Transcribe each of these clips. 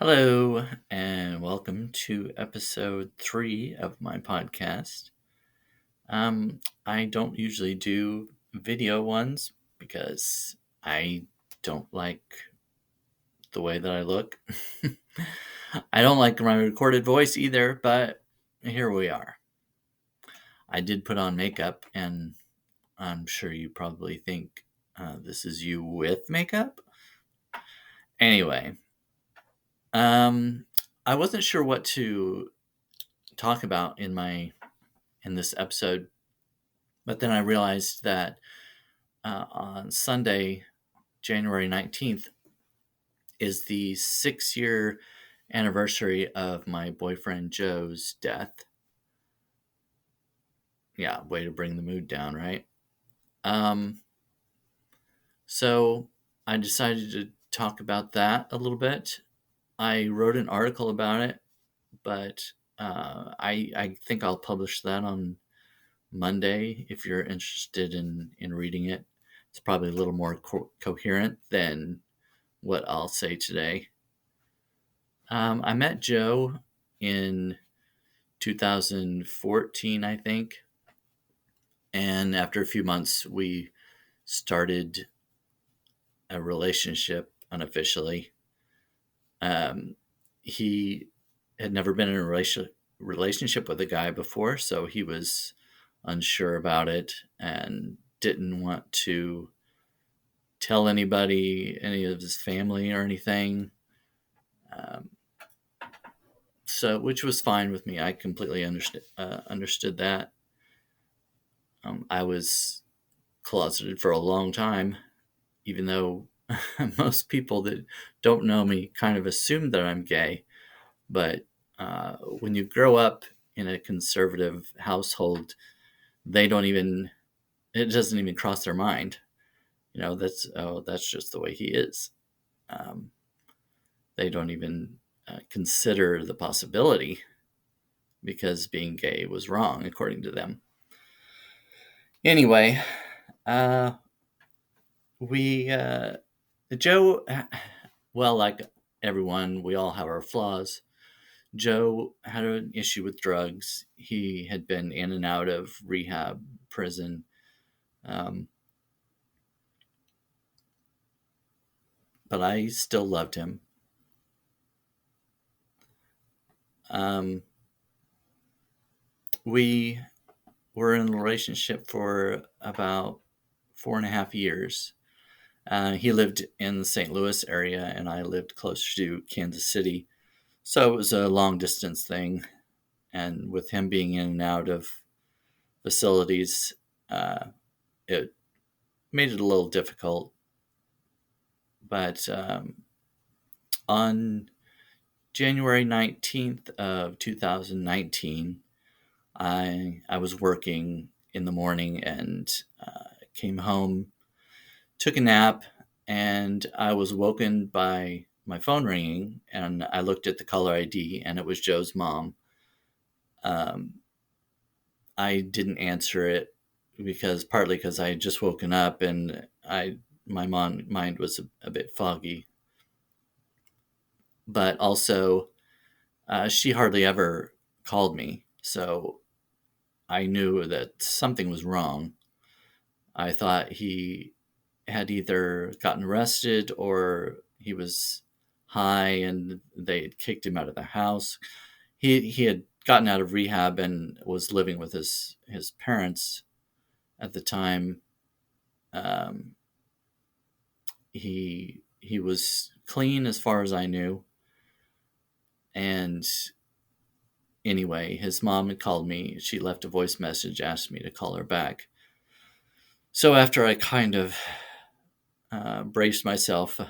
Hello, and welcome to episode 3 of my podcast. I don't usually do video ones because I don't like the way that I look. I don't like my recorded voice either, but here we are. I did put on makeup, and I'm sure you probably think this is you with makeup. Anyway, I wasn't sure what to talk about in this episode. But then I realized that on Sunday, January 19th, is the 6-year anniversary of my boyfriend Joe's death. Yeah, way to bring the mood down, right? Um, so I decided to talk about that a little bit. I wrote an article about it, but I think I'll publish that on Monday if you're interested in reading it. It's probably a little more coherent than what I'll say today. I met Joe in 2014, I think. And after a few months, we started a relationship unofficially. He had never been in a relationship with a guy before, so he was unsure about it and didn't want to tell anybody, any of his family or anything. Um, which was fine with me. I completely understood that. I was closeted for a long time, even though most people that don't know me kind of assume that I'm gay. But when you grow up in a conservative household, they don't even, it doesn't even cross their mind. That's just the way he is. Um, they don't even consider the possibility because being gay was wrong, according to them. Anyway, uh, we Joe, well, like everyone, we all have our flaws. Joe had an issue with drugs. He had been in and out of rehab, prison. Um, but I still loved him. Um, we were in a relationship for about 4.5 years. He lived in the St. Louis area, and I lived closer to Kansas City. So it was a long distance thing. And with him being in and out of facilities, it made it a little difficult. But on January 19th of 2019, I was working in the morning and came home, took a nap, and I was woken by my phone ringing, and I looked at the caller ID, and it was Joe's mom. Um, I didn't answer it partly because I had just woken up and my mind was a bit foggy, but also she hardly ever called me, so I knew that something was wrong. I thought he had either gotten arrested or he was high and they had kicked him out of the house. He had gotten out of rehab and was living with his parents at the time. Um, he was clean as far as I knew, and anyway, his mom had called me. She left a voice message, asked me to call her back. So after I kind of braced myself,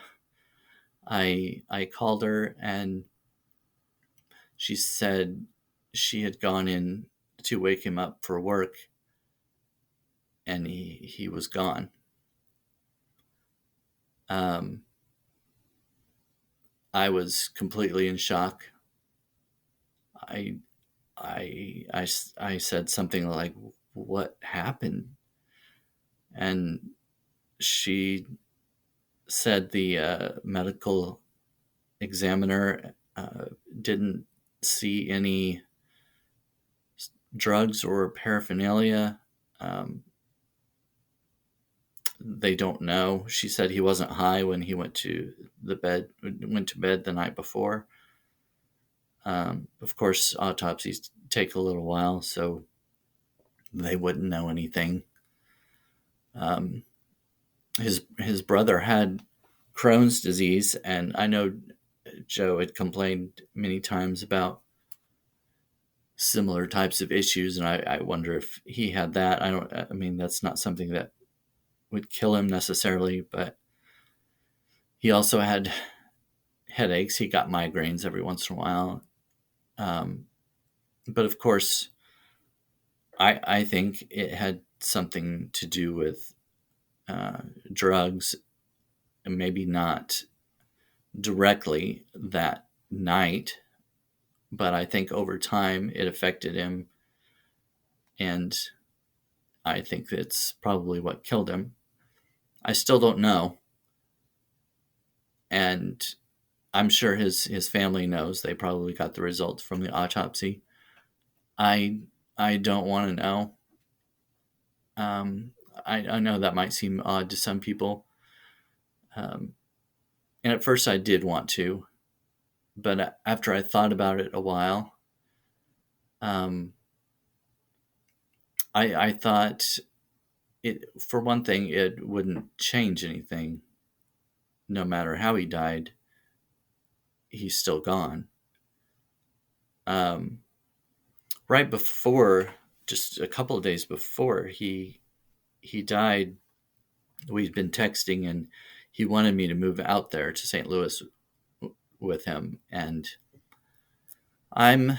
I called her, and she said she had gone in to wake him up for work, and he was gone. Um, I was completely in shock. I, I said something like, "What happened?" And she said the medical examiner didn't see any drugs or paraphernalia. They don't know. She said he wasn't high when he went to bed the night before. Of course, autopsies take a little while, so they wouldn't know anything. His brother had Crohn's disease, and I know Joe had complained many times about similar types of issues, and I wonder if he had that. I mean, that's not something that would kill him necessarily, but he also had headaches. He got migraines every once in a while. But of course, I think it had something to do with drugs, and maybe not directly that night, but I think over time it affected him, and I think it's probably what killed him. I still don't know, and I'm sure his family knows. They probably got the results from the autopsy. I don't want to know. I know that might seem odd to some people, and at first I did want to, but after I thought about it a while, I thought it, for one thing, it wouldn't change anything. No matter how he died, he's still gone. Right before, just a couple of days before he died, we'd been texting, and he wanted me to move out there to St. Louis with him, and I'm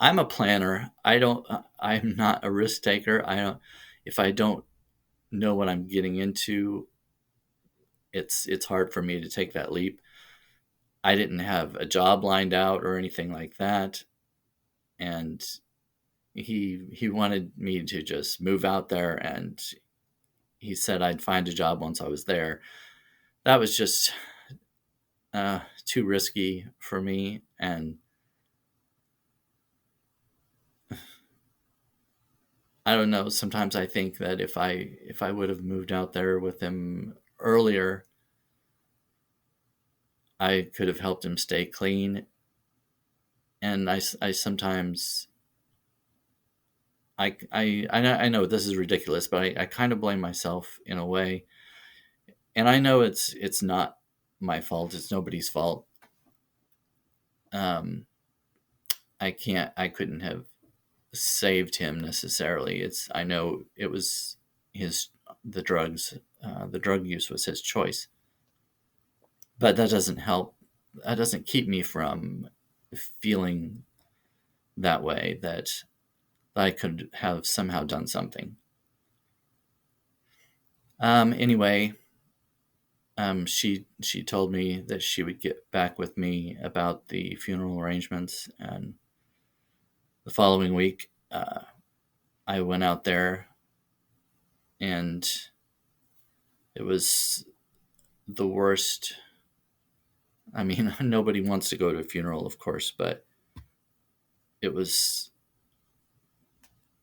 a planner. I'm not a risk taker. If I don't know what I'm getting into, it's hard for me to take that leap. I didn't have a job lined out or anything like that, and he wanted me to just move out there, and he said I'd find a job once I was there. That was just too risky for me, and I don't know. Sometimes I think that if I would have moved out there with him earlier, I could have helped him stay clean. And I sometimes I know this is ridiculous, but I kind of blame myself in a way, and I know it's not my fault. It's nobody's fault. I couldn't have saved him necessarily. I know it was the drugs. The drug use was his choice, but that doesn't help. That doesn't keep me from feeling that way, that I could have somehow done something. Anyway, she told me that she would get back with me about the funeral arrangements, and the following week, I went out there, and it was the worst. I mean, nobody wants to go to a funeral, of course, but it was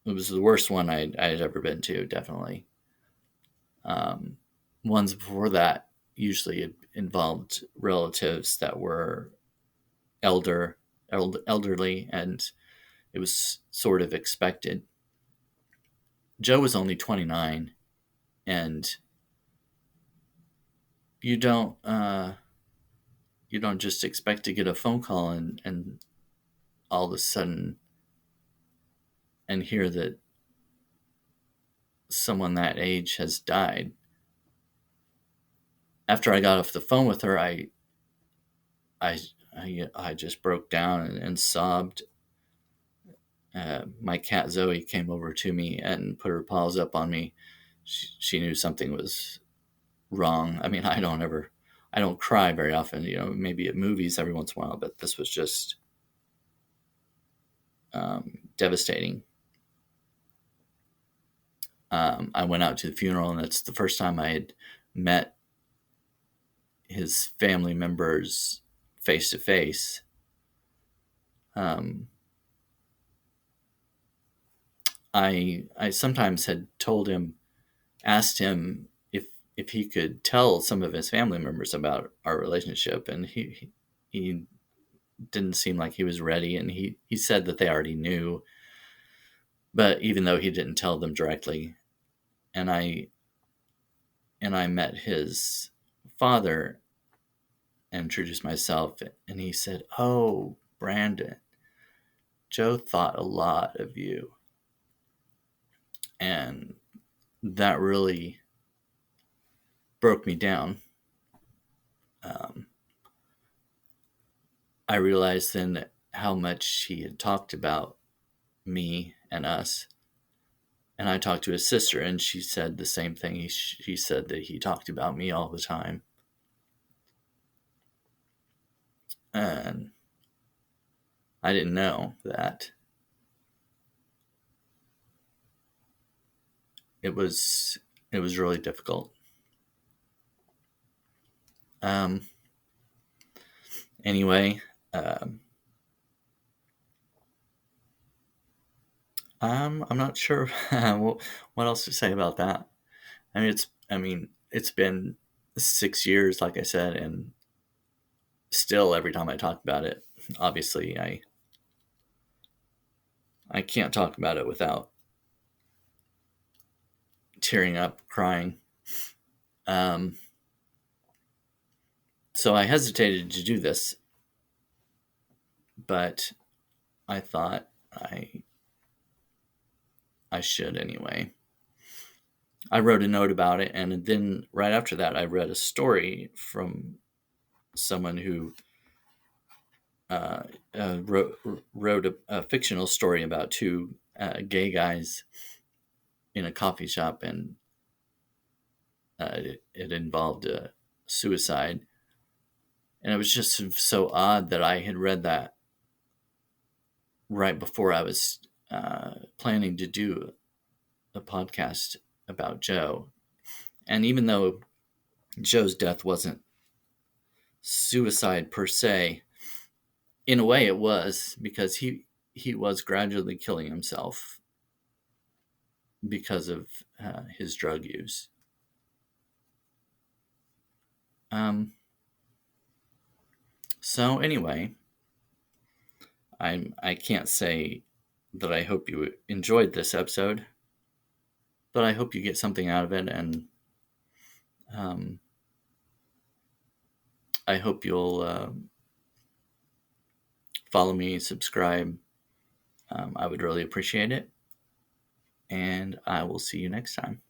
the worst one I had ever been to, definitely. Ones before that usually involved relatives that were elderly, and it was sort of expected. Joe was only 29, and you don't just expect to get a phone call and all of a sudden and hear that someone that age has died. After I got off the phone with her, I just broke down and sobbed. My cat Zoe came over to me and put her paws up on me. She knew something was wrong. I mean, I don't cry very often, maybe at movies every once in a while, but this was just devastating. I went out to the funeral, and that's the first time I had met his family members face to face. Um, I sometimes had asked him if he could tell some of his family members about our relationship, and he didn't seem like he was ready, and he said that they already knew, but even though he didn't tell them directly, and I met his father and introduced myself, and he said, "Oh, Brandon, Joe thought a lot of you," and that really broke me down. Um, I realized then how much he had talked about me and us. And I talked to his sister, and she said the same thing. She said that he talked about me all the time. And I didn't know that it was really difficult. Um, anyway, um, I'm not sure what else to say about that. I mean, it's been 6 years, like I said, and still every time I talk about it, obviously I can't talk about it without tearing up, crying. Um, so I hesitated to do this, but I thought I should anyway. I wrote a note about it, and then right after that, I read a story from someone who uh, wrote a fictional story about two gay guys in a coffee shop, and it involved a suicide. And it was just so odd that I had read that right before I was planning to do a podcast about Joe. And even though Joe's death wasn't suicide per se, in a way it was, because he was gradually killing himself because of his drug use. So anyway, I can't say that I hope you enjoyed this episode, but I hope you get something out of it, and um, I hope you'll follow me, subscribe. I would really appreciate it, and I will see you next time.